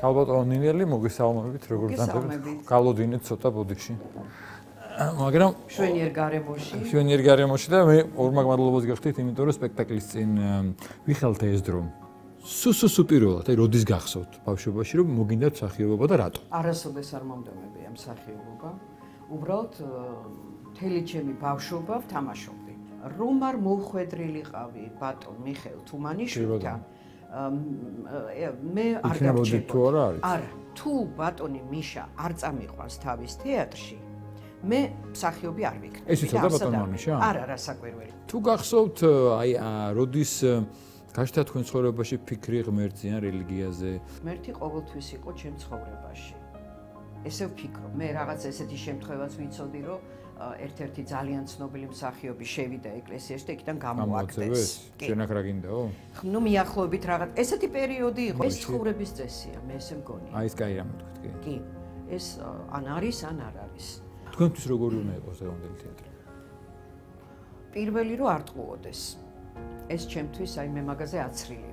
ალბათ ნინელი მოგესალმებით, როგორ განდებთ? გალოდინეთ ცოტა ბოდიში. მაგრამ შვენიერ გარემოში და მე ორმაგ მადლობას გახდით, იმიტომ რომ სპექტაკლის წინ ვიხელთ ეს დრო. სუ პირველად, აი როდის გახსოვთ ბავშვობაში, რომ მოგინდათ მსახიობობა და რატო? არასოდეს არ მომდევნებია მსახიობობა. უბრალოდ მთელი ჩემი ბავშვობა ვთამაშობდი. რომ არ მოვხვედრილიყავი ბატონ მიხეილ თუმანიშვილთან, მე არ გავჩერდი. არა, თუ ბატონი მიშა არ წამიყვანს თავის თეატრში, მე მსახიობი არ ვიქნები. ეს იცოდა ბატონმა მიშა? არა, რასაკვირველი. თუ გახსოვთ, აი როდის გაჩნდა თქვენ ცხოვრებაში ფიქრი ღმერთზე ან რელიგიაზე? ღმერთი ყოველთვის იყო ჩემ ცხოვრებაში. ესე ვფიქრობ, მე რაღაც ესეთი შემთხვევაც ვიცოდი, რომ ერთ-ერთი ძალიან ცნობილი მსახიობი შევიდა ეკლესიაში და იქიდან გამოაგდეს. შენ აქ რა გინდაო? ნუ მიახლოებით რაღაც ესეთი პერიოდი იყო, ეს ცხოვრების წესია, მე ესე მგონია. აი ეს კაი რამე თქვით, კი. კი. ეს ან არის, ან არ არის. თქვენთვის როგორი უნდა იყოს ეროვნული თეატრი? პირველი რომ არ ტყუოდეს. ეს ჩემთვის აი მე მაგაზე აცრილი